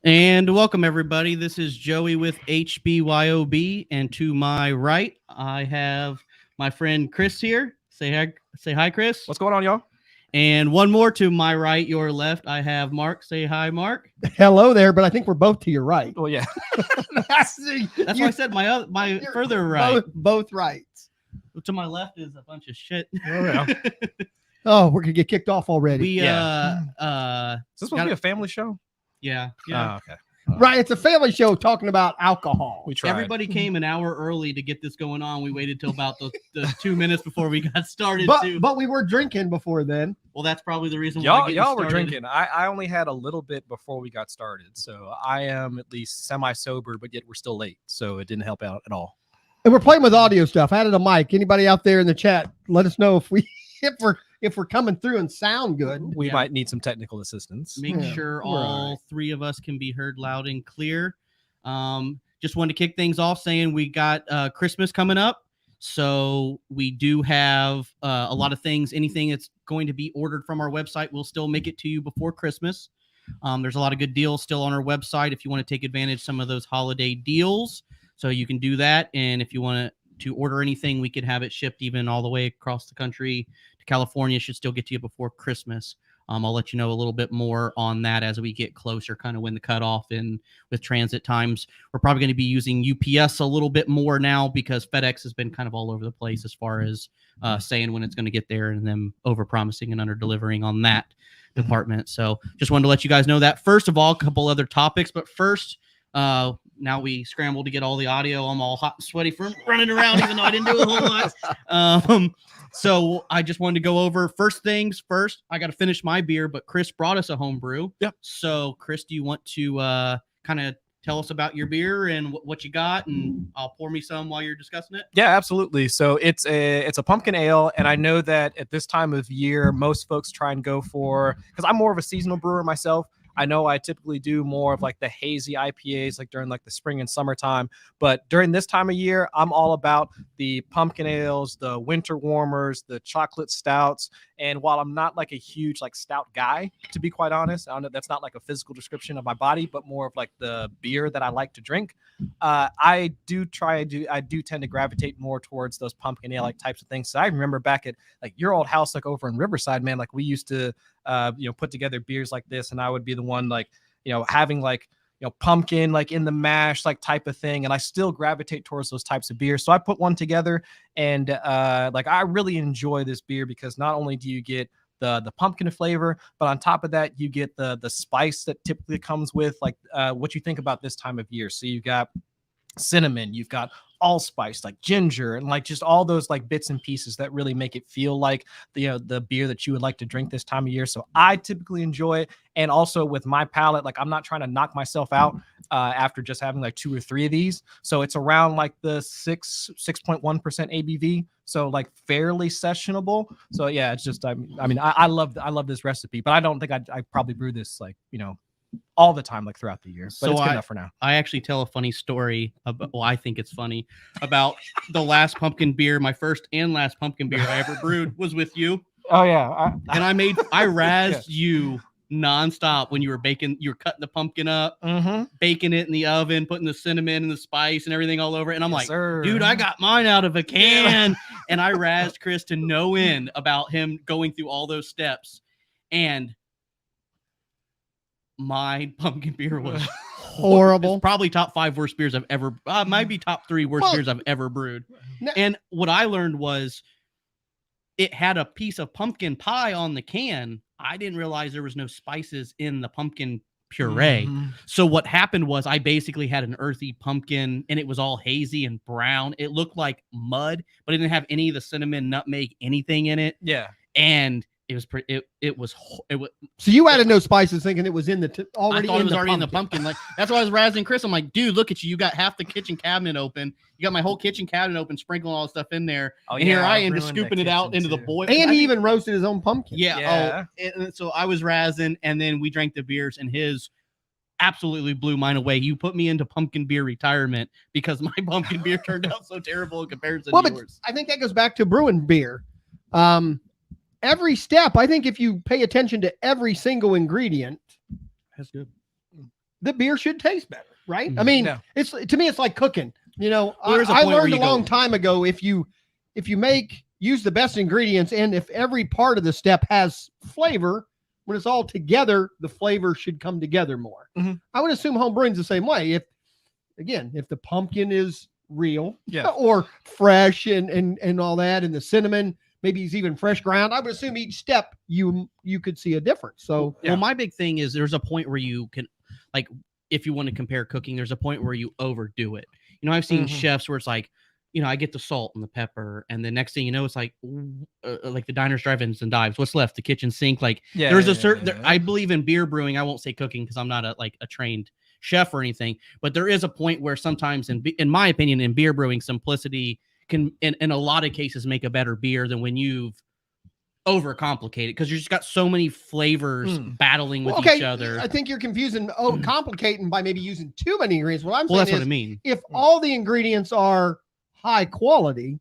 And welcome, everybody. This is Joey with HBYOB, and to my right, I have my friend Chris here. Say hi, Chris. What's going on, y'all? And one more to my right, your left, I have Mark. Say hi, Mark. Hello there, but I think we're both to your right. Well, yeah. That's why I said my further right. Both rights. To my left is a bunch of shit. Oh, yeah. Oh, we're gonna get kicked off already. We Is this supposed to be a family show? Yeah. Oh, okay. Right, it's a family show talking about alcohol. We tried. Everybody came an hour early to get this going on. We waited till about the 2 minutes before we got started. But we were drinking before then. Well, that's probably the reason why y'all were drinking. I only had a little bit before we got started, so I am at least semi-sober, but yet we're still late, so it didn't help out at all. And we're playing with audio stuff. I added a mic. Anybody out there in the chat, let us know if we're coming through and sound good. We might need some technical assistance. Make sure all three of us can be heard loud and clear. Just wanted to kick things off saying we got Christmas coming up. So we do have a lot of things. Anything that's going to be ordered from our website, we'll still make it to you before Christmas. There's a lot of good deals still on our website if you want to take advantage of some of those holiday deals. So you can do that. And if you want to order anything, we could have it shipped even all the way across the country to California. Should still get to you before Christmas. I'll let you know a little bit more on that as we get closer, kind of when the cutoff and with transit times. We're probably going to be using UPS a little bit more now because FedEx has been kind of all over the place as far as saying when it's going to get there and them over promising and under delivering on that department. So just wanted to let you guys know that. First of all, a couple other topics, but first, now we scrambled to get all the audio. I'm all hot and sweaty from running around, even though I didn't do a whole lot. So I just wanted to go over first things first. I got to finish my beer, but Chris brought us a home brew. Yep. So Chris, do you want to kind of tell us about your beer and what you got, and I'll pour me some while you're discussing it? Yeah, absolutely. So it's a pumpkin ale, and I know that at this time of year, most folks try and go for, because I'm more of a seasonal brewer myself. I know I typically do more of like the hazy IPAs like during like the spring and summertime, but during this time of year, I'm all about the pumpkin ales, the winter warmers, the chocolate stouts. And while I'm not like a huge like stout guy, to be quite honest, I don't know, that's not like a physical description of my body, but more of like the beer that I like to drink. I do tend to gravitate more towards those pumpkin ale like types of things. So I remember back at like your old house, like over in Riverside, man, like we used to put together beers like this, and I would be the one like, having like, pumpkin like in the mash like type of thing, and I still gravitate towards those types of beers. So I put one together, and like I really enjoy this beer because not only do you get the pumpkin flavor, but on top of that, you get the spice that typically comes with like what you think about this time of year. So you've got cinnamon, you've got allspice, like ginger, and like just all those like bits and pieces that really make it feel like the beer that you would like to drink this time of year. So I typically enjoy it. And also with my palate, like I'm not trying to knock myself out after just having like 2 or 3 of these. So it's around like the 6.1% ABV. So like fairly sessionable. So yeah, it's just, I love this recipe, but I don't think I probably brew this like, all the time, like throughout the year. But so it's good enough for now. I actually tell a funny story about, I think it's funny, about the last pumpkin beer. My first and last pumpkin beer I ever brewed was with you. Oh yeah. I razzed you nonstop when you were cutting the pumpkin up, baking it in the oven, putting the cinnamon and the spice and everything all over it. And I'm dude, I got mine out of a can. And I razzed Chris to no end about him going through all those steps. And my pumpkin beer was horrible. It's probably top 5 worst beers I've ever, might be top 3 worst beers I've ever brewed. And what I learned was it had a piece of pumpkin pie on the can. I didn't realize there was no spices in the pumpkin puree. So what happened was I basically had an earthy pumpkin, and it was all hazy and brown. It looked like mud, but it didn't have any of the cinnamon, nutmeg, anything in it. Yeah. And it was it was. So you added no spices, thinking it was in the already. I thought it was already in the pumpkin. Like that's why I was razzing Chris. I'm like, dude, look at you. You got half the kitchen cabinet open. You got my whole kitchen cabinet open, sprinkling all the stuff in there. Oh, and here I am just scooping it out into the boil. And he even roasted his own pumpkin. Yeah. And so I was razzing, and then we drank the beers, and his absolutely blew mine away. You put me into pumpkin beer retirement because my pumpkin beer turned out so terrible in comparison to yours. I think that goes back to brewing beer. Every step, I think if you pay attention to every single ingredient, that's good. the beer should taste better, right? I Mhm. mean, Yeah. it's to me, it's like cooking. You know, Well, there's a I point where learned a you go- long time ago if you use the best ingredients and if every part of the step has flavor, when it's all together, the flavor should come together more. Mhm. I would assume home brewing's the same way. If the pumpkin is real Yeah. or fresh and all that, and the cinnamon maybe it's even fresh ground, I would assume each step you could see a difference. So Yeah. Well, my big thing is there's a point where you can, like, if you want to compare cooking, there's a point where you overdo it. You know, I've seen Mhm. chefs where it's like, you know, I get the salt and the pepper, and the next thing you know, it's like the diners, drive-ins, and dives. What's left? The kitchen sink. Like, Yeah. there's a certain. I believe in beer brewing. I won't say cooking because I'm not a trained chef or anything, but there is a point where sometimes, in my opinion, in beer brewing, simplicity can, in a lot of cases, make a better beer than when you've overcomplicated, because you just got so many flavors battling with each other. I think you're confusing complicating by maybe using too many ingredients. What I'm Well, saying that's is what I mean. if all the ingredients are high quality,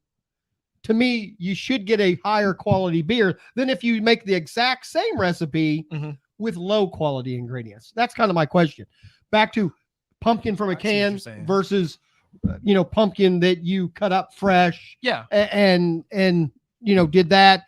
to me, you should get a higher quality beer than if you make the exact same recipe Mhm. with low quality ingredients. That's kind of my question. Back to pumpkin from a I see what can you're saying. versus, pumpkin that you cut up fresh Yeah. and did that.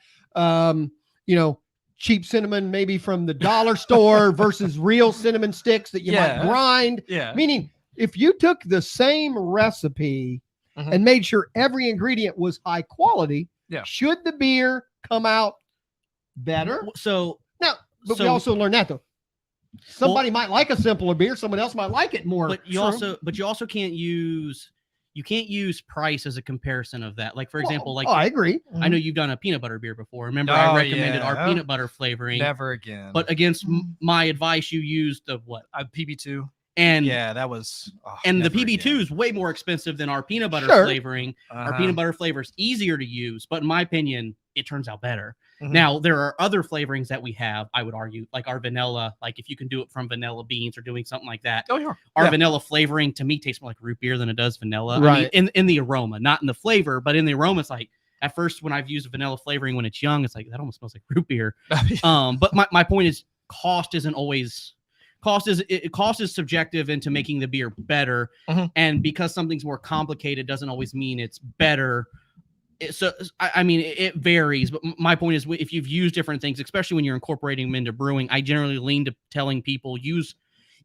Cheap cinnamon maybe from the dollar store versus real cinnamon sticks that you might Yeah. grind. Yeah. Meaning, if you took the same recipe Mhm. and made sure every ingredient was high quality, Yeah. should the beer come out better? So Now, but we So- also learned that though. Somebody might like a simpler beer, someone else might like it more. but you also can't use price as a comparison of that. Like, for example, like I agree. I know you've done a peanut butter beer before. Remember, I Oh, recommended our yeah. peanut butter flavoring, Never again. but against my advice, you used the what? PB2. And Yeah, that was. and the never PB2 again. is way more expensive than our peanut butter Sure. flavoring. Our Uh-huh. peanut butter flavor is easier to use, but in my opinion, it turns out better. Mhm. Now, there are other flavorings that we have, I would argue, like our vanilla, like if you can do it from vanilla beans or doing something like that. Oh, yeah. Our Yeah. vanilla flavoring to me tastes more like root beer than it does vanilla. I Right. mean, in the aroma, not in the flavor, but in the aroma, it's like at first when I've used vanilla flavoring when it's young, it's like that almost smells like root beer. But my point is cost isn't always cost is subjective into making the beer better. Mhm. And because something's more complicated doesn't always mean it's better. So I mean, it varies, but my point is if you've used different things, especially when you're incorporating them into brewing, I generally lean to telling people use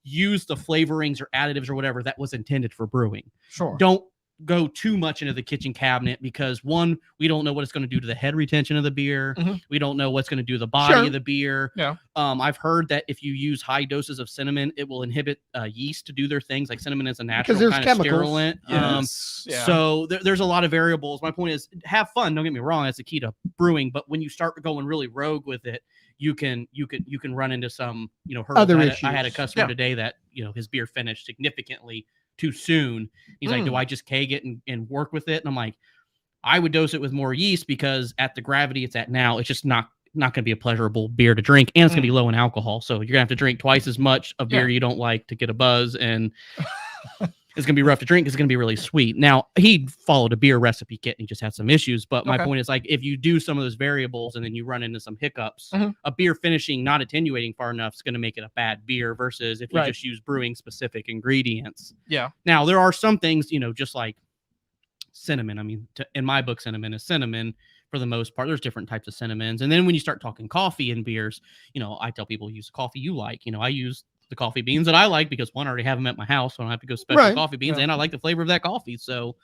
the flavorings or additives or whatever that was intended for brewing. Sure. Don't go too much into the kitchen cabinet because one, we don't know what it's going to do to the head retention of the beer. Mhm. We don't know what's going to do to the body Sure. of the beer. Yeah. I've heard that if you use high doses of cinnamon, it will inhibit yeast to do their things. Like cinnamon is a natural there's kind of chemicals. sterilant. Yes. Yeah. So there's a lot of variables. My point is have fun. Don't get me wrong. That's the key to brewing. But when you start going really rogue with it, you can run into some, hurdles. Other I had a issues. customer Yeah. today that, his beer finished significantly too soon. He's like, do I just keg it and work with it? And I'm like, I would dose it with more yeast because at the gravity it's at now, it's just not going to be a pleasurable beer to drink, and it's going to be low in alcohol. So you're going to have to drink twice as much of beer you don't like to get a buzz, and it's going to be rough to drink because it's going to be really sweet. Now, he followed a beer recipe kit and he just had some issues, but my Okay. point is, like, if you do some of those variables and then you run into some hiccups, Mhm. a beer finishing not attenuating far enough is going to make it a bad beer versus if you Right. just use brewing specific ingredients. Yeah. Now, there are some things, just like cinnamon. I mean, in my book, cinnamon is cinnamon for the most part. There's different types of cinnamons. And then when you start talking coffee and beers, I tell people use the coffee you like. I use the coffee beans that I like because one, I already have them at my house, so I don't have to go special Right. coffee beans, Yeah. and I like the flavor of that coffee. So,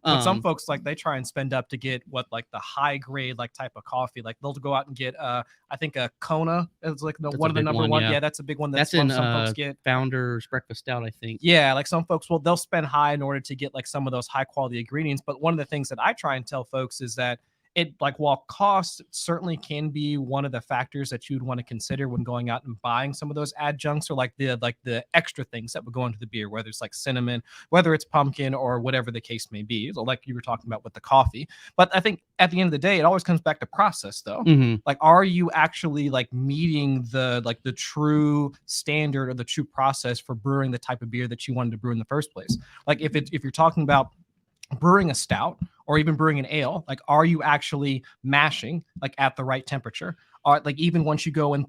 But some folks they try and spend up to get what the high grade type of coffee. Like they'll go out and get I think a Kona is like That's one a of the big number one, one. yeah. Yeah, that's a big one. that's Some in folks get. Founder's Breakfast Stout, I think. Yeah, like some folks they'll spend high in order to get some of those high quality ingredients. But one of the things that I try and tell folks is that it while cost certainly can be one of the factors that you'd want to consider when going out and buying some of those adjuncts or the extra things that would go into the beer, whether it's like cinnamon, whether it's pumpkin or whatever the case may be. So like you were talking about with the coffee. But I think at the end of the day, it always comes back to process though. Mhm. Like, are you actually meeting the true standard or the true process for brewing the type of beer that you wanted to brew in the first place? Like if you're talking about brewing a stout or even brewing an ale, like, are you actually mashing like at the right temperature? Or like even once you go and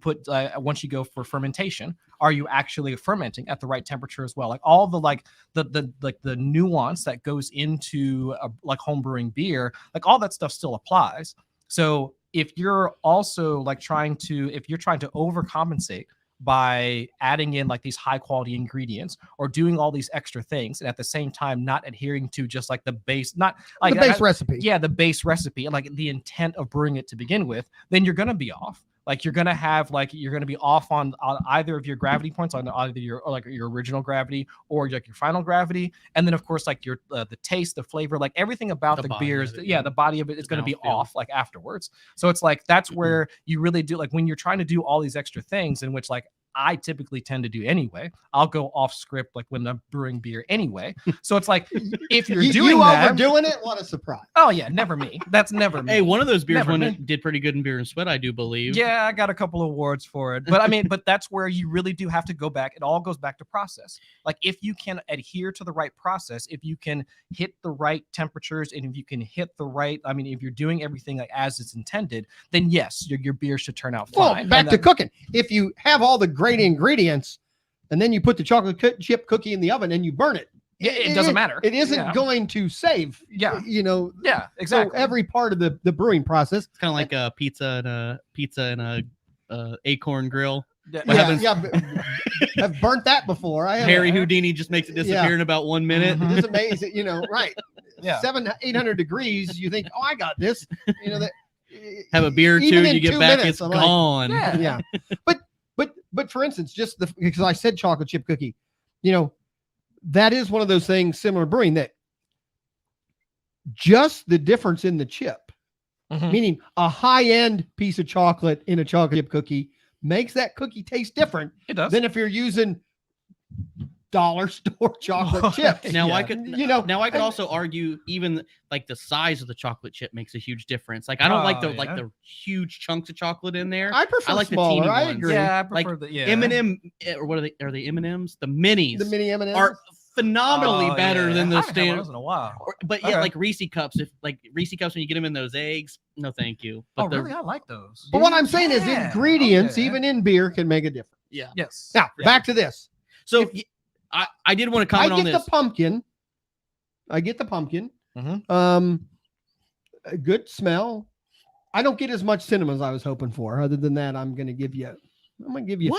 once you go for fermentation, are you actually fermenting at the right temperature as well? Like all the the nuance that goes into like home brewing beer, like all that stuff still applies. So if you're also like trying to overcompensate by adding in like these high quality ingredients or doing all these extra things, and at the same time not adhering to just like the base, not like the base recipe. Yeah, the base recipe and like the intent of brewing it to begin with, then you're gonna be off. Like you're gonna be off on either of your gravity points, on either your original gravity or like your final gravity, and then of course like your the taste, the flavor, like everything about the beers, the body of it is gonna be off like afterwards. So it's like that's where you really do, like when you're trying to do all these extra things, in which like I typically tend to do anyway. I'll go off script like when I'm brewing beer anyway. So it's like if you're doing that, overdoing it, what a surprise. Oh yeah, never me. That's never me. Hey, one of those beers did pretty good in Beer and Sweat, I do believe. Yeah, I got a couple awards for it. But I mean, but that's where you really do have to go back. It all goes back to process. Like if you can adhere to the right process, if you can hit the right temperatures, and if you can hit the right, I mean, if you're doing everything like as it's intended, then yes, your beer should turn out fine. Well, back to cooking. If you have all the great ingredients and then you put the chocolate chip cookie in the oven and you burn it, it doesn't matter. It isn't going to save. Yeah, Yeah, exactly. So every part of the brewing process. It's kind of like a pizza and a acorn grill. I've burnt that before. Harry Houdini just makes it disappear in about 1 minute. It is amazing, right? Yeah, 700-800 degrees. You think, oh, I got this. That have a beer or two, and you get back, it's gone. Like, yeah. But for instance, just because I said chocolate chip cookie, that is one of those things similar to brewing, that just the difference in the chip, meaning a high-end piece of chocolate in a chocolate chip cookie, makes that cookie taste different. It does. Than if you're using dollar store chocolate chips. Now I could also argue even like the size of the chocolate chip makes a huge difference. Like I don't like the huge chunks of chocolate in there. I prefer like smaller. the teeny I ones. agree. Yeah, I prefer like M&M, or what are they? Are they M&Ms? The minis. The mini M&Ms are phenomenally better than the standard. In a while. But yeah, like Reese cups. If like Reese cups, when you get them in those eggs, no, thank you. But really? I like those. But what I'm saying is ingredients, even in beer, can make a difference. Yeah. Yes. Now back to this. So I did want to comment on this. I get the pumpkin. A good smell. I don't get as much cinnamon as I was hoping for. Other than that, I'm going to give you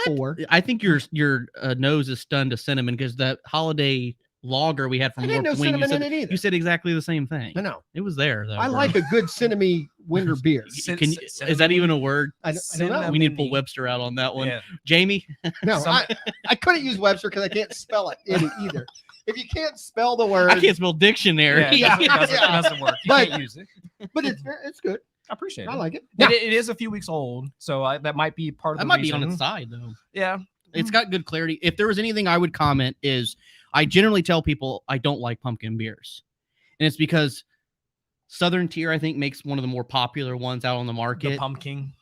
4. I think your nose is stunned to cinnamon, because that holiday lager we had from Warped Wing, you said exactly the same thing. I know. It was there though. I like a good cinnamon winter beer. Is that even a word? I don't know. We need to pull Webster out on that one. Yeah. Jamie? No, I couldn't use Webster because I can't spell it either. If you can't spell the word, I can't spell dictionary. It doesn't work. You can't use it. But it's good. I appreciate it. I like it. It is a few weeks old, so that might be part of the reason. Be on its side though. Yeah. It's got good clarity. If there was anything I would comment is, I generally tell people I don't like pumpkin beers. And it's because Southern Tier, I think, makes one of the more popular ones out on the market. The pumpkin.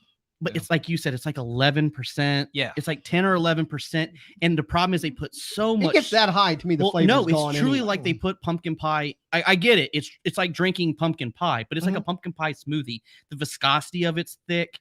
But it's like you said, it's like 11%. Yeah. It's like 10 or 11%. And the problem is they put so much. It gets that high to me. The flavor's no, it's gone truly anyway. like they put pumpkin pie. I get it. It's like drinking pumpkin pie, but it's like a pumpkin pie smoothie. The viscosity of it's thick.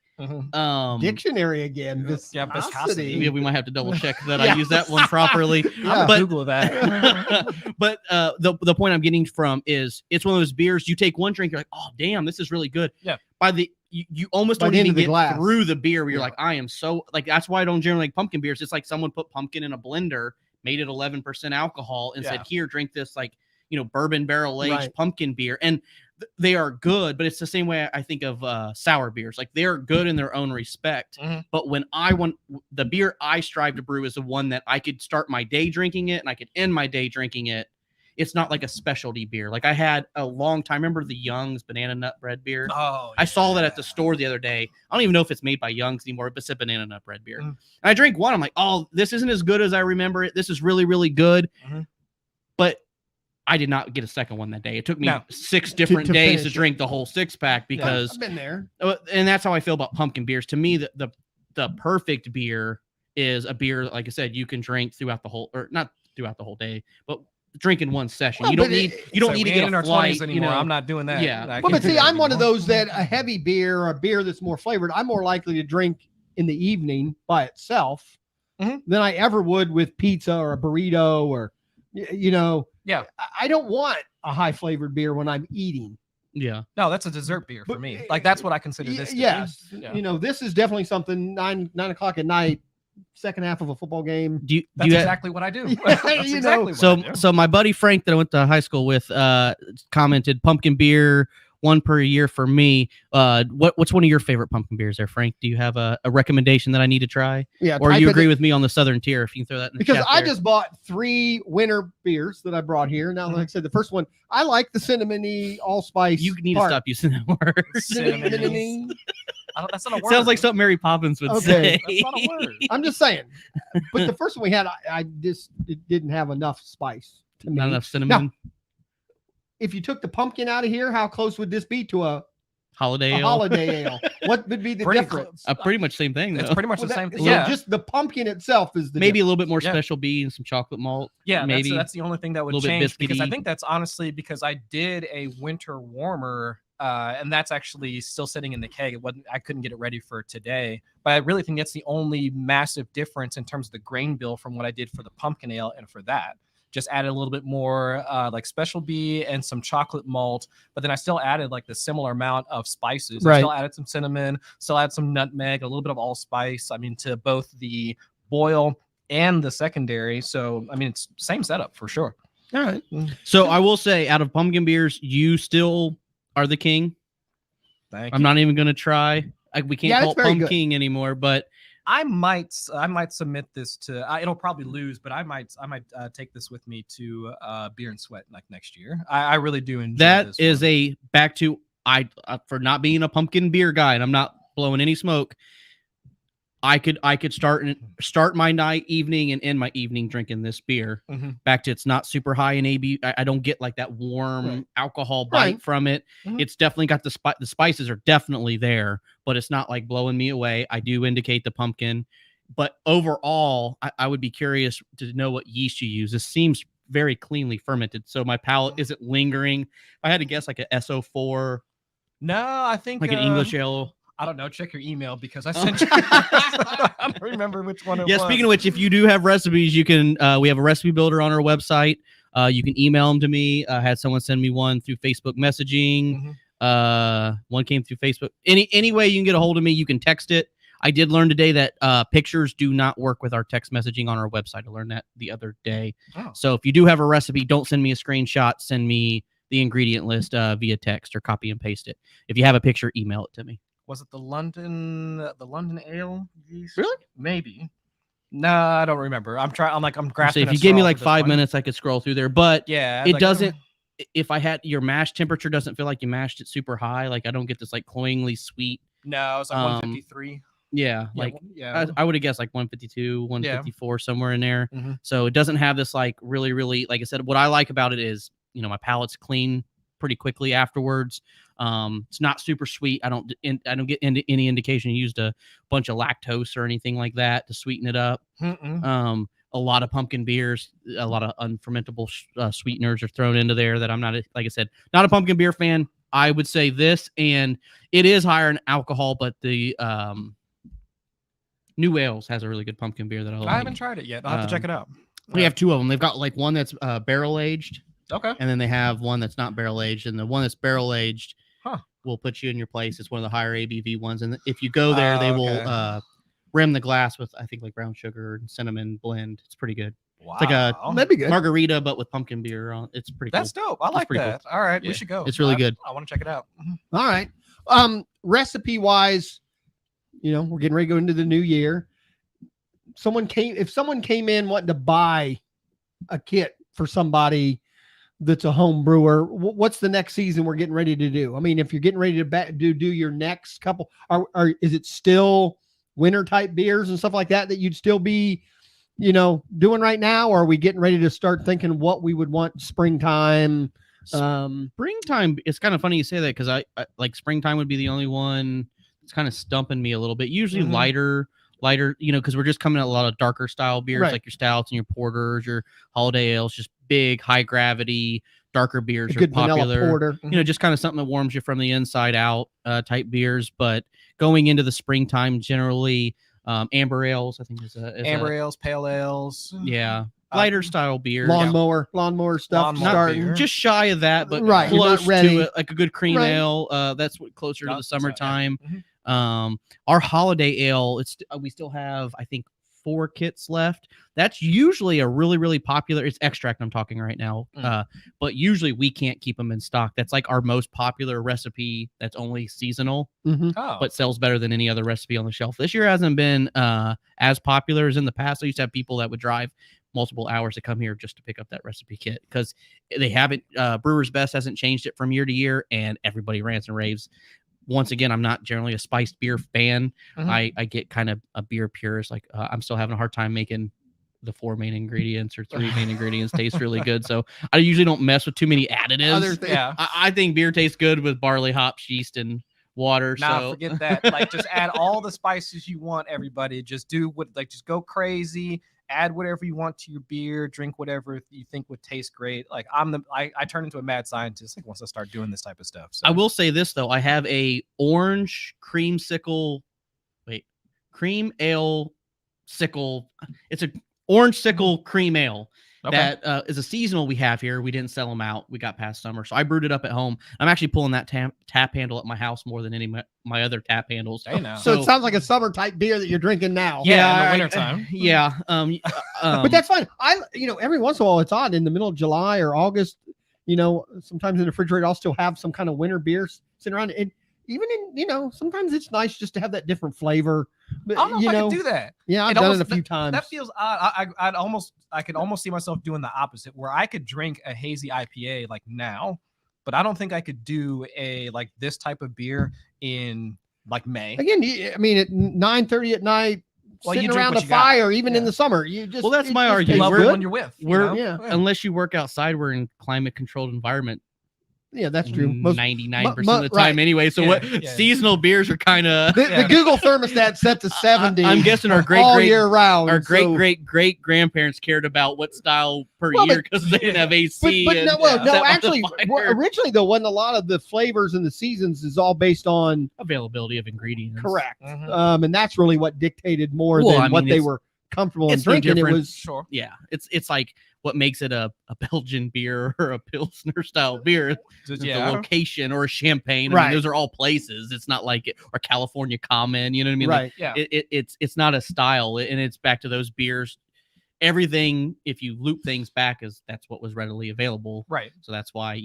Dictionary again. Viscosity. Yeah, we might have to double check that I use that one properly. But Google that. But the point I'm getting from is, it's one of those beers you take one drink, you're like, oh damn, this is really good. Yeah. By the you almost don't even get through the beer where you're like, I am so like, that's why I don't generally like pumpkin beers. It's like someone put pumpkin in a blender, made it 11% alcohol, and said, here, drink this like, bourbon barrel aged pumpkin beer. And they are good, but it's the same way I think of sour beers. Like they're good in their own respect. But when I want the beer I strive to brew is the one that I could start my day drinking it and I could end my day drinking it. It's not like a specialty beer. Like I had a long time. Remember the Young's banana nut bread beer? Oh, I saw that at the store the other day. I don't even know if it's made by Young's anymore, but it's a banana nut bread beer. And I drank one. I'm like, oh, this isn't as good as I remember it. This is really, really good. But I did not get a second one that day. It took me 6 different days to drink the whole 6-pack because I've been there. And that's how I feel about pumpkin beers. To me, the perfect beer is a beer, like I said, you can drink throughout the whole, or not throughout the whole day, but drink in one session. Well, you don't but need it- you don't So need to we ain't get in a our flight 20s anymore. I'm not doing that. Yeah. I Well, can't but do see, that I'm one of anymore. those that a heavy beer or a beer that's more flavored, I'm more likely to drink in the evening by itself Mhm. than I ever would with pizza or a burrito or, you know. Yeah. I don't want a high flavored beer when I'm eating. Yeah. No, that's a dessert beer for But, me. Like that's what I consider this. To be. Yes. Yeah. You know, this is definitely something 9 o'clock at night, second half of a football game. Do you, That's do you exactly what I do. Yeah, That's you exactly know. what I do. so my buddy Frank that I went to high school with commented pumpkin beer, one per year for me. What's one of your favorite pumpkin beers there, Frank? Do you have a recommendation that I need to try? Yeah. Or type you it agree in- with me on the Southern tier? If you can throw that in the because chat I there. just bought 3 winter beers that I brought here. Now, like I said, the first one, I like the cinnamony allspice. You need part. to stop using that word. Cinnamon. That's not a It word. sounds like something Mary Poppins would Okay. say. That's not a word. I'm just saying. But the first one we had, it didn't have enough spice to me. Not enough cinnamon. If you took the pumpkin out of here, how close would this be to a Holiday ale. holiday ale? What would be the Pretty difference? close. Pretty much same thing It's though. pretty much Well, the same that- thing. so Yeah. just the pumpkin itself is the Maybe a difference. little bit more Yeah. special bee and some chocolate malt. Yeah, maybe. that's the only thing that would little bit change because I biscuity. think that's honestly because I did a winter warmer, and that's actually still sitting in the keg. I couldn't get it ready for today, but I really think that's the only massive difference in terms of the grain bill from what I did for the pumpkin ale and for that. Just added a little bit more like special bee and some chocolate malt, but then I still added like the similar amount of spices. I Right. still added some cinnamon, still added some nutmeg, a little bit of allspice. I mean, to both the boil and the secondary. So I mean, it's same setup for sure. All right. So I will say, out of pumpkin beers, you still are the king. Thank I'm not even gonna try. We can't Yeah, call it's it very Pump good. King anymore, but I might submit this to. It'll probably lose, but I might take this with me to Beer and Sweat like next year. I really do enjoy that this is one. a back to for not being a pumpkin beer guy, and I'm not blowing any smoke. I could start my evening and end my evening drinking this beer. Mhm. Back to it's not super high in AB. I don't get like that warm Right. alcohol bite Right. from it. Mhm. It's definitely got the spices are definitely there, but it's not like blowing me away. I do indicate the pumpkin, but overall, I would be curious to know what yeast you use. This seems very cleanly fermented, so my palate isn't lingering. If I had to guess, like a SO4, No, I think like an English ale. I don't know. Check your email because I sent you. I don't remember which one it Yeah, was. speaking of which, if you do have recipes, you can we have a recipe builder on our website. You can email them to me. I had someone send me one through Facebook messaging. One came through Facebook. Any way you can get a hold of me, you can text it. I did learn today that pictures do not work with our text messaging on our website. I learned that the other day. Oh. So if you do have a recipe, don't send me a screenshot. Send me the ingredient list via text or copy and paste it. If you have a picture, email it to me. Was it the London ale yeast? Really? Maybe. No, I don't remember. I'm So grasping. if you at gave me straws like with this 5 one. minutes, I could scroll through there. But Yeah, it like, doesn't. If I had your mash temperature, doesn't feel like you mashed it super high. Like I don't get this like cloyingly sweet. No, it's like 153. Yeah, like yeah. I would have guessed like 152, 154 somewhere in there. Mhm. So it doesn't have this like really, really, like I said, what I like about it is, my palate's clean pretty quickly afterwards. It's not super sweet. I don't get into any indication you used a bunch of lactose or anything like that to sweeten it up. Mm-mm. A lot of pumpkin beers, a lot of unfermentable sweeteners are thrown into there that I'm not, like I said, not a pumpkin beer fan. I would say this, and it is higher in alcohol, but the New Ales has a really good pumpkin beer that I like. I haven't tried it yet. I'll have to check it out. We have two of them. They've got like one that's barrel aged, Okay. and then they have one that's not barrel aged. And the one that's barrel aged Huh. will put you in your place. It's one of the higher ABV ones. And if you go there, they okay. will rim the glass with, I think, like brown sugar and cinnamon blend. It's pretty good. Wow. It's like a That'd be good. margarita, but with pumpkin beer on. It's pretty That's cool. dope. I like pretty that. All right, Yeah, we should go. it's really good. I want to check it out. Mhm. All right. Recipe wise, we're getting ready to go into the new year. If someone came in wanting to buy a kit for somebody that's a home brewer, what's the next season we're getting ready to do? I mean, if you're getting ready to do your next couple, is it still winter type beers and stuff like that you'd still be, doing right now? Or are we getting ready to start thinking what we would want springtime? Springtime, it's kind of funny you say that because I like springtime would be the only one that's kind of stumping me a little bit. Usually Mhm. lighter, because we're just coming at a lot of darker style beers, Right. like your stouts and your porters, your holiday ales, just big, high gravity, darker beers A are good vanilla popular. porter. You know, just kind of something that warms you from the inside out type beers. But going into the springtime, generally amber ales, I think is Amber ales, pale ales. yeah, lighter style beer. Lawnmower stuff. Lawnmower starting. beer. Just shy of that, but Right, you're not close ready. to it, like a good cream Right. ale. That's what closer to the So, yeah. summertime. Mhm. Our holiday ale, we still have, I think, 4 kits left. That's usually a really, really popular. It's extract I'm talking right now, but usually we can't keep them in stock. That's like our most popular recipe. That's only seasonal, Oh. but sells better than any other recipe on the shelf. This year hasn't been as popular as in the past. I used to have people that would drive multiple hours to come here just to pick up that recipe kit because they haven't. Brewer's Best hasn't changed it from year to year, and everybody rants and raves. Once again, I'm not generally a spiced beer fan. Mhm. I get kind of a beer purist. Like I'm still having a hard time making the 4 main ingredients or 3 main ingredients taste really good. So I usually don't mess with too many additives. Other thing. Yeah. I think beer tastes good with barley, hops, yeast, and water. Nah, so forget that. Like, just add all the spices you want, everybody. Just do just go crazy. Add whatever you want to your beer. Drink whatever you think would taste great. Like, I turn into a mad scientist like once I start doing this type of stuff. So. I will say this though, I have a orange cream ale sickle. It's a orange sickle cream ale. Okay. That is a seasonal we have here. We didn't sell them out. We got past summer. So I brewed it up at home. I'm actually pulling that tap handle at my house more than any of my other tap handles. Hey, now. So it sounds like a summer type beer that you're drinking now. Yeah, in the wintertime. Yeah. But that's fine. Every once in a while it's odd in the middle of July or August, sometimes in the refrigerator, I'll still have some kind of winter beers sitting around. And even in, sometimes it's nice just to have that different flavor. But, I don't know if I could do that. Yeah, I've It done almost- it a few times. That feels odd. I could almost see myself doing the opposite, where I could drink a hazy IPA like now, but I don't think I could do this type of beer in like May. Again, at 9:30 at night, Well, you sitting drink around what a you got. fire, even in Yeah. the summer, you just. Well, that's it my just argument. You tastes love it good. when you're with. We're Yeah. unless you work outside, we're in climate controlled environment. Yeah, that's true. 99% of the right. time anyway. So what Yeah. seasonal beers are kind of The Google thermostat set to 70. I'm guessing our all year round. our so- great grandparents cared about what style per Well, year but- because they didn't have AC. But and no, set by the actually, fire. originally though, wasn't a lot of the flavors and the seasons is all based on Availability of ingredients. correct, Mhm. and that's really what dictated more Well, than I mean, what they it's- were comfortable in it's no drinking. It different. was Sure. Yeah, it's like what makes it a Belgian beer or a Pilsner style beer. Just, The yeah. I don't- location or a champagne. I Right. mean, those are all places. It's not like or California Common. You know what I mean? Like, right. Yeah. it's not a style, and it's back to those beers. Everything, if you loop things back, that's what was readily available. Right. So that's why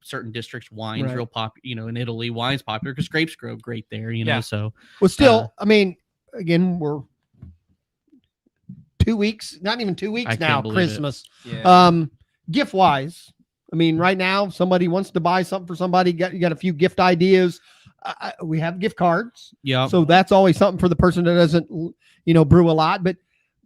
certain districts wines Right. real popular. In Italy, wine's popular because grapes grow great there. Yeah. So Well, still, again, we're 2 weeks, not even 2 weeks I can't now. believe it. Christmas. Yeah. Gift wise, right now, somebody wants to buy something for somebody. You got a few gift ideas. We have gift cards, yeah, so that's always something for the person that doesn't, brew a lot. But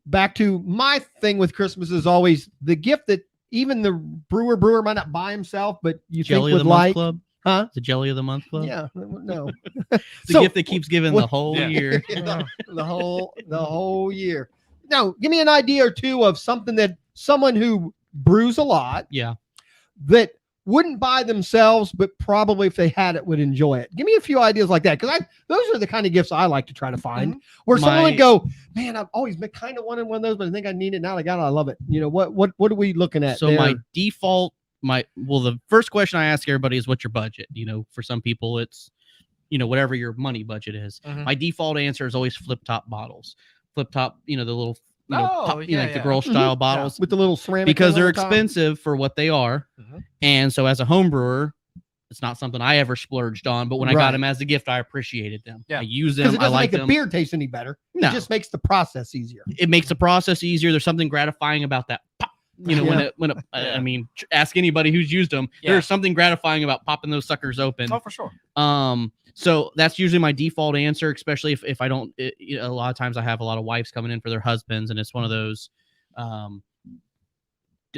back to my thing with Christmas is always the gift that even the brewer might not buy himself, but you Jelly think of would the Month like, Club. huh? The Jelly of the Month Club. Yeah, no, The So, gift that keeps giving the what- whole Yeah. year. the whole year. Now, give me an idea or two of something that someone who brews a lot Yeah. that wouldn't buy themselves, but probably if they had it would enjoy it. Give me a few ideas like that, because those are the kind of gifts I like to try to find. Where someone would go, man, I've always been kind of wanted one of those, but I think I need it now. I got it. I love it. What are we looking at? So there? my default, the first question I ask everybody is, what's your budget? For some people it's, whatever your money budget is. Mhm. My default answer is always flip top bottles. Flip top, the little, Oh, like yeah, the yeah. girl style Mhm. bottles. with the little ceramic Because thing they're on the top. expensive for what they are. Mhm. And so as a home brewer, it's not something I ever splurged on, but when I got Right. them as a gift, I appreciated them. Yeah. I use Because them. it I doesn't like make the them. beer taste any better. No. It just makes the process easier. It makes the process easier. There's something gratifying about that pop. Yeah. Ask anybody who's used them. Yeah. There's something gratifying about popping those suckers open. Oh, for sure. So that's usually my default answer, especially if I don't. A lot of times I have a lot of wives coming in for their husbands, and it's one of those.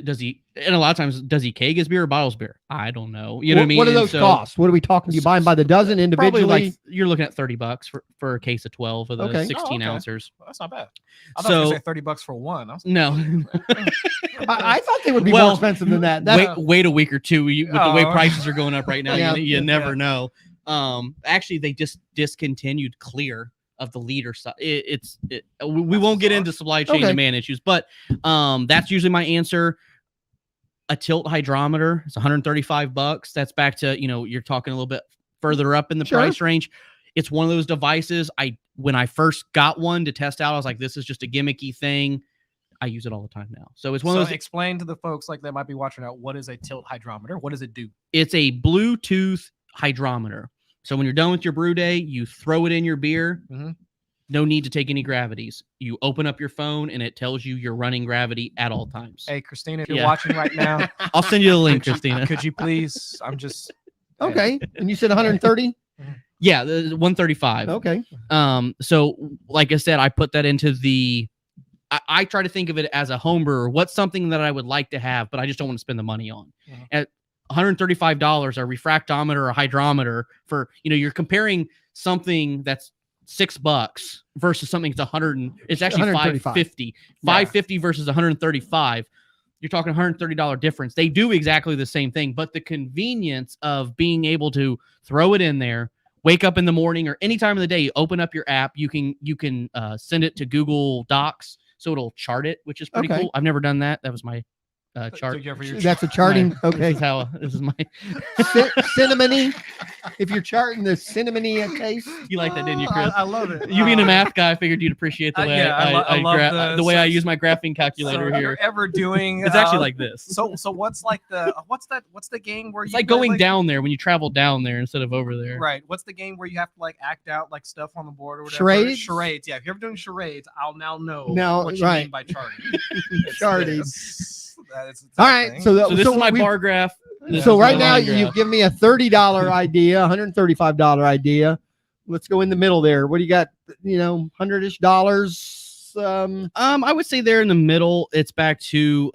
does he, and a lot of times, does he keg his beer or bottles beer? I don't know. You know what I mean? What do And those so cost? What are we talking? You buy them by the dozen individually? Probably like you're looking at $30 for a case of 12 of the Okay. 16 okay. ounces. Well, that's not bad. I thought you were So say $30 for one. I was no, I thought they would be Well, more expensive than that. That- wait a week or two. With the way Oh. prices are going up right now, Yeah. you never Yeah. know. Actually, they just discontinued Clear of the liter side. We won't get into supply chain Okay. demand issues, but that's usually my answer. A tilt hydrometer is $135. That's back to, you're talking a little bit further up in the Sure. price range. It's one of those devices. When I first got one to test out, I was like, this is just a gimmicky thing. I use it all the time now. So it's one of those. Explain to the folks like that might be watching out, what is a tilt hydrometer? What does it do? It's a Bluetooth hydrometer. So when you're done with your brew day, you throw it in your beer. Mhm. No need to take any gravities. You open up your phone and it tells you you're running gravity at all times. Hey, Christina, if you're Yeah. watching right now, I'll send you the link, Christina. could you please? I'm just okay. And you said 130? Yeah, the 135. Okay. So like I said, I put that into I try to think of it as a home brewer. What's something that I would like to have, but I just don't want to spend the money on. Mhm. At $135, a refractometer or a hydrometer for, you're comparing something that's $6 versus something that's it's actually 135. $550. $550 versus $135. You're talking $130 difference. They do exactly the same thing, but the convenience of being able to throw it in there, wake up in the morning or any time of the day, you open up your app, you can send it to Google Docs, so it'll chart it, which is pretty Okay. cool. I've never done that. That was my chart. That's a charting. Okay. This is my. Cinnamony. If you're charting the cinnamony taste. You like that, didn't you, Chris? I love it. You being a math guy, I figured you'd appreciate the way I love the way so- I use my graphing calculator so here. If you're ever doing, It's actually like this. So what's like what's the game where It's you like going down there when you travel down there instead of over there. Right. What's the game where you have to like act out like stuff on the board or whatever? Charades? Charades. Yeah. If you're ever doing charades, I'll now know Now, what you right. mean by charting. Charting. It's All right. So So this is my we- bar graph. This So is right my now line graph. you've given me a $30 idea, $135 idea. Let's go in the middle there. What do you got? 100-ish dollars. I would say there in the middle, it's back to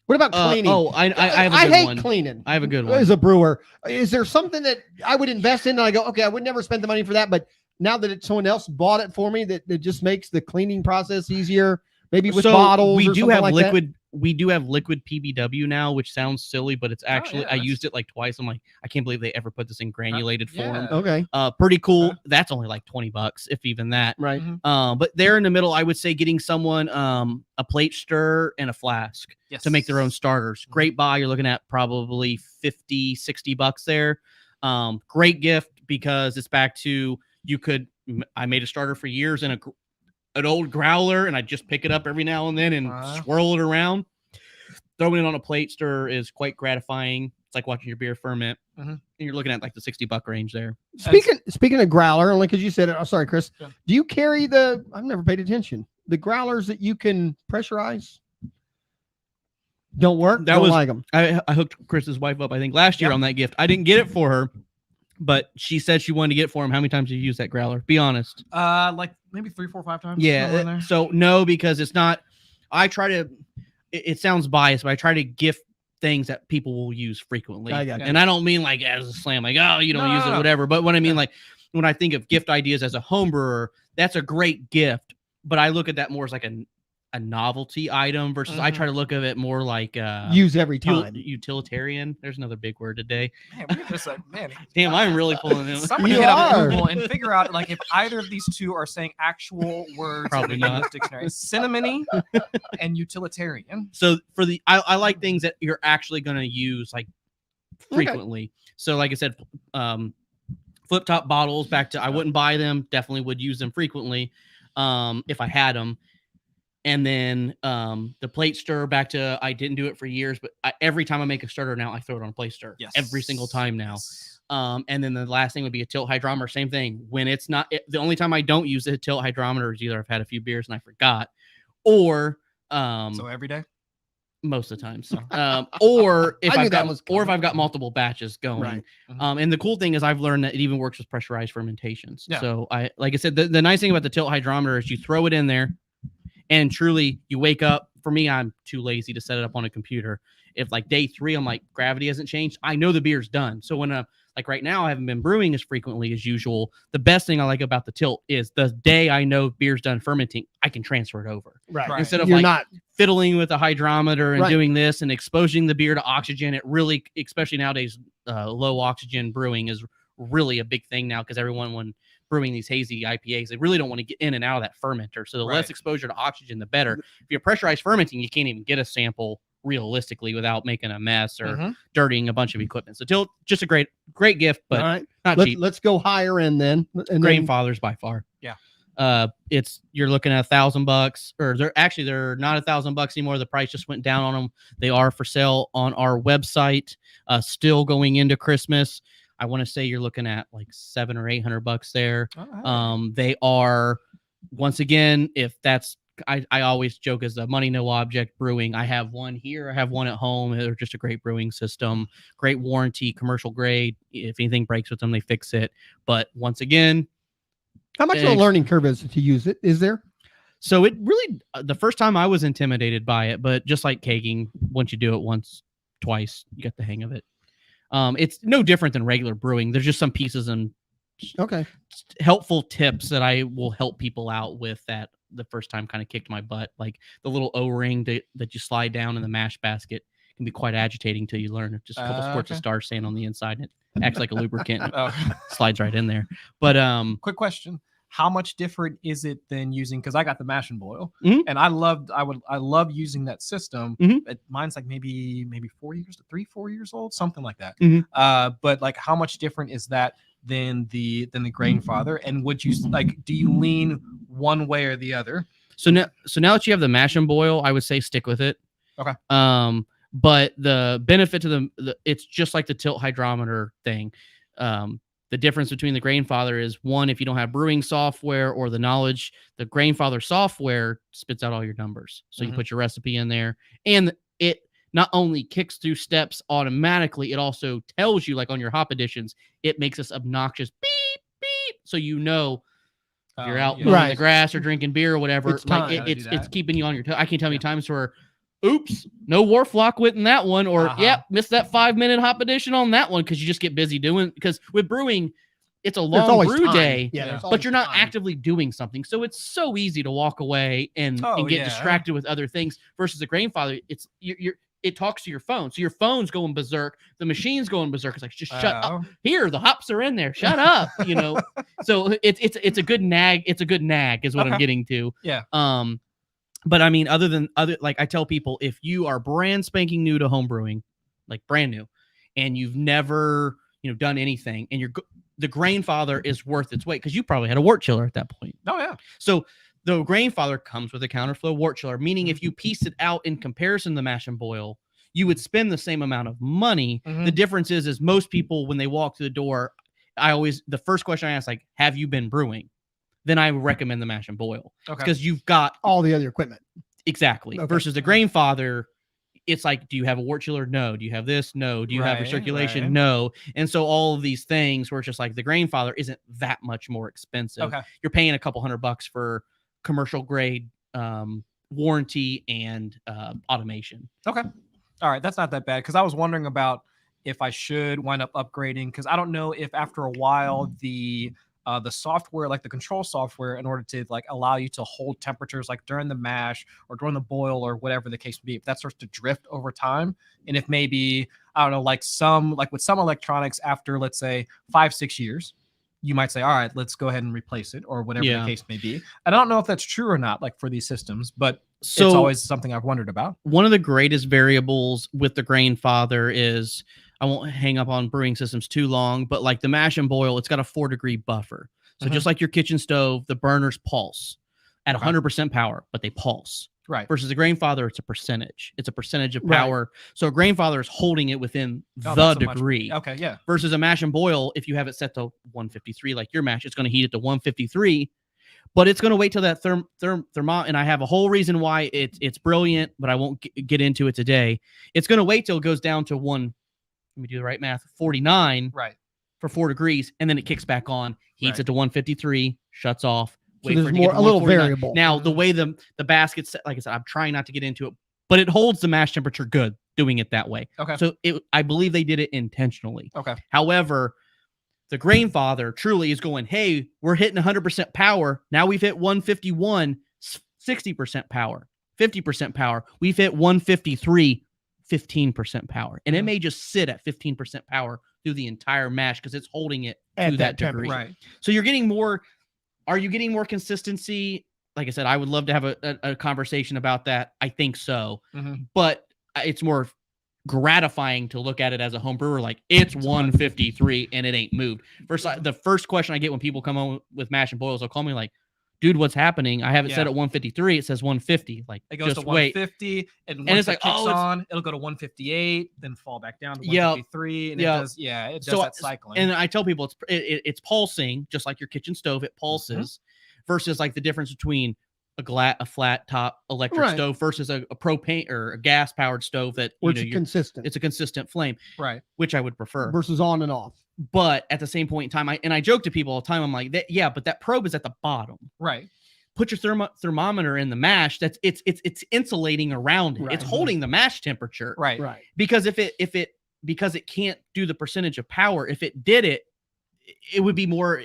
What about cleaning? I have a I good hate one. cleaning. I have a good one. As a brewer, is there something that I would invest in and I go, okay, I would never spend the money for that, but now that someone else bought it for me, that just makes the cleaning process easier, maybe with bottles we or do something have like liquid. We do have liquid PBW now, which sounds silly, but it's actually I used it like twice. I'm like, I can't believe they ever put this in granulated form. that. Okay, Pretty cool. Okay. That's only like $20, if even that. right. But there in the middle, I would say getting someone a plate stir and a flask Yes. to make their own starters. Great buy. You're looking at probably $50-$60 there. Great gift because it's back to I made a starter for years in an old growler, and I just pick it up every now and then and swirl it around. Throwing it on a plate stir is quite gratifying. It's like watching your beer ferment, and you're looking at like the $60 range there. Speaking of growler, only because you said it. Oh, sorry, Chris. Yeah. Do you carry I've never paid attention. The growlers that you can pressurize don't work. That Don't was- like them. I hooked Chris's wife up, I think, last year on that gift. I didn't get it for her, but she said she wanted to get it for him. How many times have you used that growler? Be honest. Like maybe 3, 4, 5 times. somewhere in Yeah. there. So no, because it's not. I try to. It sounds biased, but I try to gift things that people will use frequently. I got you. And I don't mean like as a slam, like, oh, you don't use it, No. whatever. But what I mean, like, when I think of gift ideas as a home brewer, that's a great gift. But I look at that more as like a novelty item versus I try to look at it more like Use every time. utilitarian. There's another big word today. Man, we're just like, man. Damn, I'm really pulling in. Somebody You hit up are. Google and figure out like if either of these two are saying actual words Probably in the not. English dictionary. Cinnamony and utilitarian. So for I like things that you're actually going to use like frequently. So like I said, flip top bottles back to I wouldn't buy them. Definitely would use them frequently if I had them. And then the plate stir back to I didn't do it for years, but every time I make a starter now, I throw it on a plate stir. Yes. Every single time now. Yes. And then the last thing would be a tilt hydrometer. Same thing. When it's not the only time I don't use the tilt hydrometer is either I've had a few beers and I forgot, or So every day. most of the times, or if I knew I've that got was or if coming. I've got multiple batches going. Right. And the cool thing is I've learned that it even works with pressurized fermentations. Yeah. So like I said, the nice thing about the tilt hydrometer is you throw it in there. And truly, you wake up. For me, I'm too lazy to set it up on a computer. If like day 3, I'm like, gravity hasn't changed, I know the beer's done. So when like right now, I haven't been brewing as frequently as usual. The best thing I like about the tilt is the day I know beer's done fermenting, I can transfer it over. Right. Instead of You're like not fiddling with a hydrometer and Right. doing this and exposing the beer to oxygen. It really, especially nowadays, low oxygen brewing is really a big thing now, because everyone, when brewing these hazy IPAs, they really don't want to get in and out of that fermenter. So the less exposure to oxygen, the better. If you're pressurized fermenting, you can't even get a sample realistically without making a mess or dirtying a bunch of equipment. So tilt, just a great gift, but all right. not cheap. Let's go higher end then. And Grainfathers by far. Yeah. You're looking at $1,000, or they're not $1,000 anymore. The price just went down on them. They are for sale on our website. Still going into Christmas. I want to say you're looking at like $700 or $800 there. They are, once again, if that's, I always joke, as a money no object brewing. I have one here. I have one at home. They're just a great brewing system, great warranty, commercial grade. If anything breaks with them, they fix it. But once again, how much of a learning curve is it to use it? Is there? So it really, the first time I was intimidated by it, but just like kegging, once you do it once, twice, you get the hang of it. It's no different than regular brewing. There's just some pieces and helpful tips that I will help people out with that the first time kind of kicked my butt. Like the little O-ring that you slide down in the mash basket can be quite agitating till you learn. Just a couple squirts of Star sand on the inside, and it acts like a lubricant. Slides right in there. But quick question. How much different is it than using, because I got the mash and boil, and I love using that system. Mine's like maybe 4 years, 3-4 years old, something like that. But like, how much different is that than the Grainfather? And would you do you lean one way or the other? So now that you have the mash and boil, I would say stick with it. Okay. But the benefit to it's just like the tilt hydrometer thing. The difference between the Grainfather is, one, if you don't have brewing software or the knowledge, the Grainfather software spits out all your numbers. So you put your recipe in there, and it not only kicks through steps automatically, it also tells you, like on your hop additions, it makes this obnoxious beep, beep. So you know if you're out mowing the grass or drinking beer or whatever, it's keeping you on your toes. I can't tell you times where, oops, no wharf lock went in that one, or missed that 5-minute hop addition on that one, because you just get busy doing. Because with brewing, it's a long brew day, but you're not actively doing something, so it's so easy to walk away and get distracted with other things. Versus the Grainfather, it's it talks to your phone, so your phone's going berserk, the machine's going berserk. It's like, just shut up. Here, the hops are in there. Shut up. So it's a good nag. It's a good nag, is what I'm getting to. But I mean, like I tell people, if you are brand spanking new to home brewing, like brand new, and you've never, done anything, and the Grainfather is worth its weight, because you probably had a wort chiller at that point. Oh yeah. So the Grainfather comes with a counterflow wort chiller, meaning if you piece it out in comparison to the mash and boil, you would spend the same amount of money. The difference is most people, when they walk through the door, the first question I ask, like, have you been brewing? Then I recommend the mash and boil, because you've got all the other equipment. Exactly. Versus the Grainfather, it's like, do you have a wort chiller? No. Do you have this? No. Do you have recirculation? No. And so all of these things where it's just like the Grainfather isn't that much more expensive. You're paying a couple $100 for commercial grade warranty and automation. All right, that's not that bad, because I was wondering about if I should wind up upgrading, because I don't know if after a while the software, like the control software, in order to allow you to hold temperatures like during the mash or during the boil or whatever the case may be, if that starts to drift over time, and if maybe, I don't know, with some electronics, after let's say 5-6 years, you might say, all right, let's go ahead and replace it, or whatever the case may be. And I don't know if that's true or not, for these systems, but it's always something I've wondered about. One of the greatest variables with the Grainfather is, I won't hang up on brewing systems too long, but like the mash and boil, it's got a 4-degree buffer. So just like your kitchen stove, the burners pulse at 100% power, but they pulse. Right. Versus the Grainfather, it's a percentage. It's a percentage of power. So a Grainfather is holding it within the degree. Versus a mash and boil, if you have it set to 153, like your mash, it's going to heat it to 153. But it's going to wait till that thermo, and I have a whole reason why it's brilliant, but I won't get into it today. It's going to wait till it goes down to let me do the right math, 49 for 4 degrees, and then it kicks back on, heats it to 153, shuts off, wait there's for it to get to a little 149. variable. Now, the way the basket's set, like I said, I'm trying not to get into it, but it holds the mash temperature good doing it that way. Okay. So I believe they did it intentionally. Okay. However, the Grainfather truly is going, hey, we're hitting 100% power. Now we've hit 151, 60% power, 50% power. We've hit 153, 15% power. And it may just sit at 15% power through the entire mash because it's holding it to that degree. Right. So you're getting more. Are you getting more consistency? Like I said, I would love to have a conversation about that. I think so. But it's more gratifying to look at it as a home brewer. Like, it's 153 and it ain't moved. The first question I get when people come on with mash and boils, they'll call me like, dude, what's happening? I have it set at 153. It says 150. Like, it goes just to 150, and it's like, kicks on, it'll go to 158, then fall back down to 153, and it does that cycling. And I tell people it's pulsing, just like your kitchen stove. It pulses, versus like the difference between a flat top electric stove versus a propane or a gas powered stove that consistent. It's a consistent flame, right? Which I would prefer versus on and off. But at the same point in time, I joke to people all the time. I'm like, but that probe is at the bottom, right? Put your thermometer in the mash. It's insulating around it. Right. It's holding the mash temperature, right? Because because it can't do the percentage of power. If it did it would be more.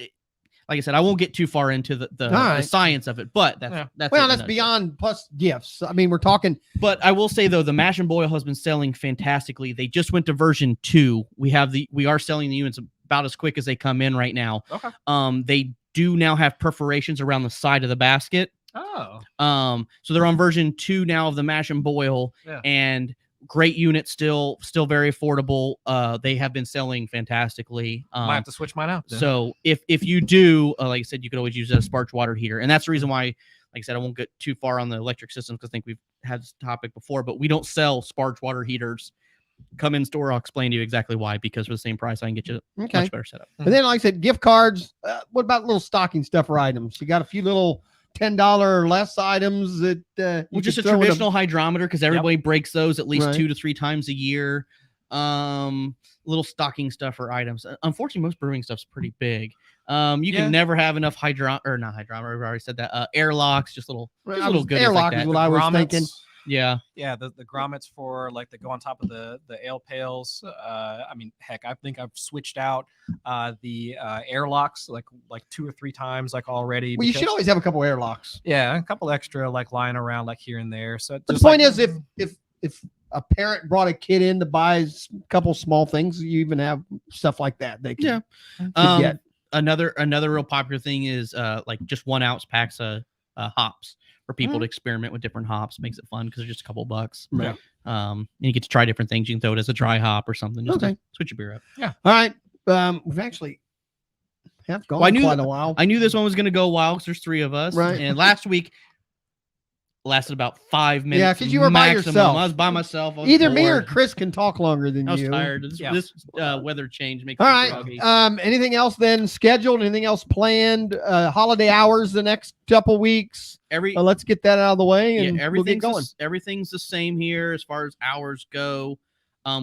Like I said, I won't get too far into the science of it, but that's beyond plus gifts. I mean, we're talking. But I will say though, the mash and boil has been selling fantastically. They just went to version 2. We are selling the units about as quick as they come in right now. Okay. They do now have perforations around the side of the basket. Oh. So they're on version 2 now of the mash and boil, and great unit, still very affordable. They have been selling fantastically. Might have to switch mine out then. So if you do, like I said, you could always use a sparge water heater, and that's the reason why, like I said, I won't get too far on the electric systems because I think we've had this topic before, but we don't sell sparge water heaters. Come in store, I'll explain to you exactly why, because for the same price I can get you a much better setup. And then, like I said, gift cards. What about little stocking stuffer items? You got a few little $10 or less items that just a traditional hydrometer, because everybody breaks those at least 2 to 3 times a year. Little stocking stuffer items. Unfortunately, most brewing stuff's pretty big. You can never have enough hydrometer. We've already said that. Airlocks, just little good airlock like is what I was thinking. Yeah, the grommets for like that go on top of the ale pails. I mean, heck, I think I've switched out the airlocks like 2 or 3 times already. Well, you should always have a couple airlocks. Yeah, a couple extra lying around here and there. So the point is, if a parent brought a kid in to buy a couple small things, you even have stuff like that. They can get. Another real popular thing is like just 1 ounce packs of hops for people to experiment with different hops. Makes it fun because they're just a couple bucks. Yeah. And you get to try different things. You can throw it as a dry hop or something. Just to switch your beer up. Yeah. All right. We've actually have gone quite a while. I knew this one was going to go a while because there's 3 of us. Right. And last week lasted about 5 minutes. Yeah, because you were by yourself. I was by myself. Either me or Chris can talk longer than you. I was tired. This weather change makes me groggy. Anything else then scheduled? Anything else planned? Holiday hours the next couple weeks? Let's get that out of the way and we'll get going. Everything's the same here as far as hours go.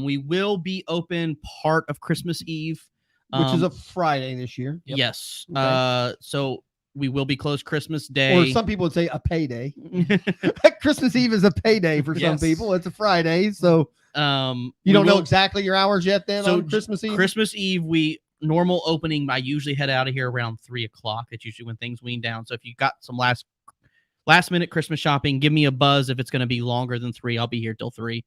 We will be open part of Christmas Eve, which is a Friday this year. Yep. Yes. Okay. So we will be closed Christmas Day. Or some people would say a payday. Christmas Eve is a payday for some people. It's a Friday. So you don't know exactly your hours yet then on Christmas Eve? Christmas Eve, normal opening, I usually head out of here around 3:00. That's usually when things wean down. So if you got some last minute Christmas shopping, give me a buzz. If it's going to be longer than 3, I'll be here till 3.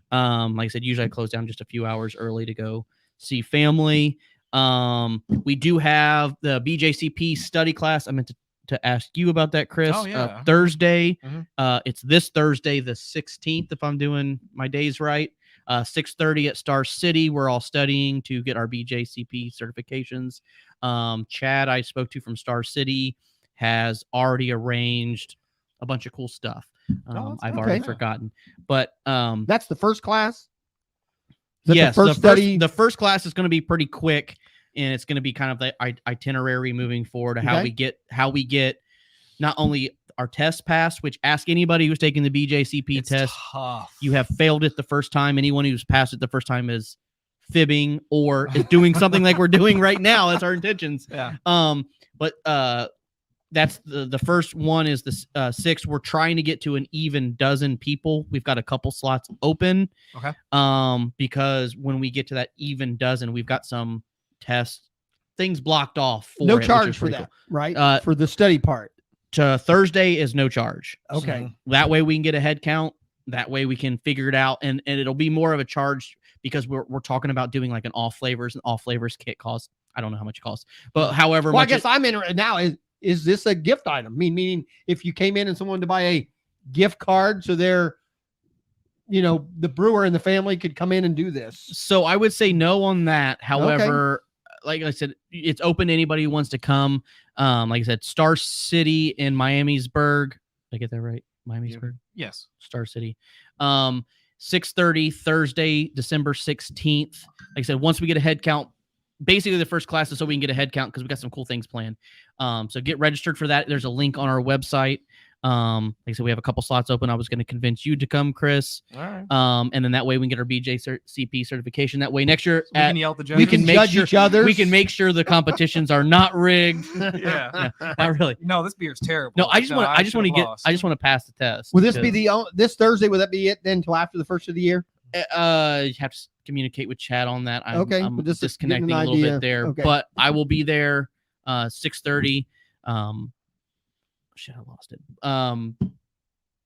Like I said, usually I close down just a few hours early to go see family. We do have the BJCP study class. I meant to ask you about that, Chris. Thursday. It's this Thursday, the 16th, if I'm doing my days right. 6:30 at Star City. We're all studying to get our BJCP certifications. Chad, I spoke to from Star City, has already arranged a bunch of cool stuff. I've already forgotten, but that's the first class. Yes, the first class is going to be pretty quick, and it's going to be kind of the itinerary moving forward to how we get not only our test passed, which ask anybody who's taking the BJCP test. Tough. You have failed it the first time. Anyone who's passed it the first time is fibbing or is doing something like we're doing right now. That's our intentions. Yeah. But that's the first one is the 6th. We're trying to get to an even dozen people. We've got a couple slots open. Okay. Because when we get to that even dozen, we've got some test things blocked off. For No it, which charge is for pretty that, cool. right? For the study part. To Thursday is no charge. Okay. So that way we can get a head count. That way we can figure it out, and it'll be more of a charge because we're talking about doing like an all flavors, and all flavors kit costs. I don't know how much it costs, but however Well, I much. guess I'm interested now. Is this a gift item? Meaning if you came in and someone to buy a gift card, so they're, the brewer and the family could come in and do this. So I would say no on that. However, like I said, it's open to anybody who wants to come. Like I said, Star City in Miamisburg. Did I get that right? Miamisburg? Yes. Star City. 6:30 Thursday, December 16th. Like I said, once we get a head count, basically the first class is so we can get a head count because we got some cool things planned. So get registered for that. There's a link on our website. Like I said, we have a couple slots open. I was going to convince you to come, Chris. All right. And then that way we can get our CP certification. That way next year So we can yell at the we judges. can make judge sure each other. we can make sure the competitions are not rigged. Yeah. Not really. No, this beer's terrible. No, I just want to pass the test. Will this be this Thursday? Will that be it then until after the first of the year? You have to communicate with Chad on that. I'm Well, just disconnecting getting a an little idea. bit there, Okay. but I will be there 6:30. Shit, I lost it.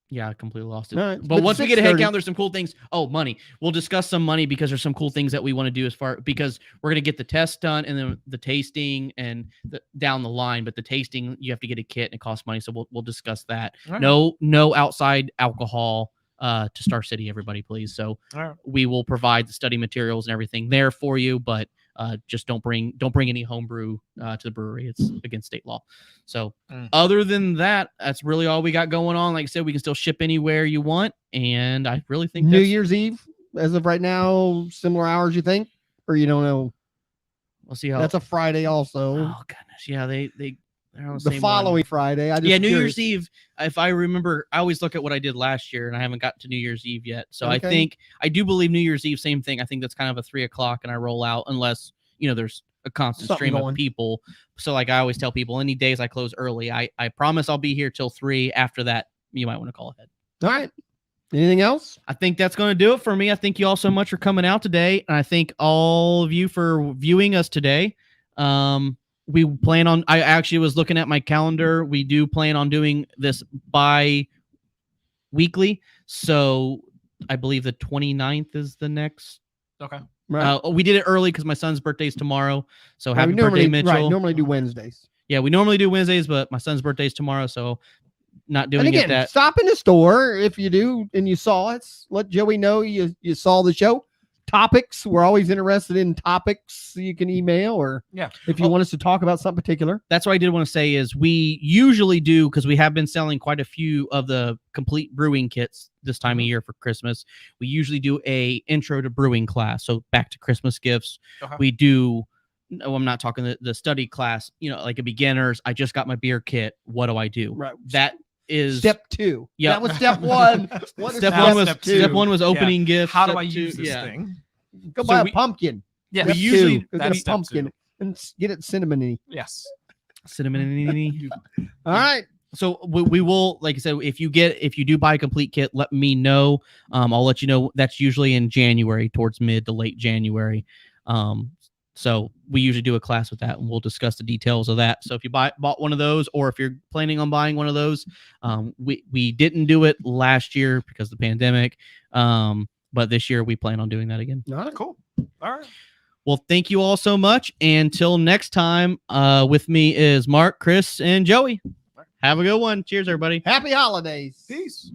Yeah, I completely lost it. All right. But once we get a head 6:30. count, there's some cool things. Oh, money. We'll discuss some money because there's some cool things that we want to do because we're going to get the test done and then the tasting and down the line. But the tasting, you have to get a kit and it costs money. So we'll discuss that. All right. No outside alcohol to Star City, everybody, please. So All right. we will provide the study materials and everything there for you, but just don't bring any homebrew to the brewery. It's against state law. So other than that, that's really all we got going on. Like I said, we can still ship anywhere you want, and I really think New Year's Eve, as of right now, similar hours, you think, or you don't know? We'll see how. That's a Friday, also. Oh goodness, yeah, they're on The same following one. Friday. New Year's Eve. If I remember, I always look at what I did last year, and I haven't got to New Year's Eve yet. So Okay. I do believe New Year's Eve, same thing. I think that's kind of a 3:00, and I roll out unless there's a constant Something stream going. of people. So like I always tell people, any days I close early, I promise I'll be here till 3. After that, you might want to call ahead. All right. Anything else? I think that's going to do it for me. I thank you all so much for coming out today, and I thank all of you for viewing us today. We plan on. I actually was looking at my calendar. We do plan on doing this bi-weekly. So I believe the 29th is the next. Okay. Right. We did it early because my son's birthday is tomorrow. So Right, happy we normally, birthday, Mitchell. Right, normally do Wednesdays. Yeah, we normally do Wednesdays, but my son's birthday is tomorrow, so not doing And again, it that. stop in the store if you do and you saw it. Let Joey know you saw the show. Topics, we're always interested in topics. You can email or if you want us to talk about something particular. That's what I did want to say is we usually do, because we have been selling quite a few of the complete brewing kits this time of year for Christmas. We usually do a intro to brewing class. So back to Christmas gifts. Okay. We do, no, I'm not talking the study class, like a beginners. I just got my beer kit. What do I do? Right. That is Step 2. Yep. That was step 1. What is step Now one was step two. step one was opening gifts. How do Step I two- use this yeah. thing? Go So buy we- a pumpkin. Yeah. Step we usually- two, go that's get a step pumpkin 2. and get it cinnamony. Yes. Cinnamon. All right. So we will, like I said, if you do buy a complete kit, let me know. I'll let you know. That's usually in January, towards mid to late January. So we usually do a class with that, and we'll discuss the details of that. So if you bought one of those, or if you're planning on buying one of those, we didn't do it last year because of the pandemic. But this year we plan on doing that again. All right. Cool. All right. Well, thank you all so much. Until next time, with me is Mark, Chris, and Joey. Have a good one. Cheers, everybody. Happy holidays. Peace.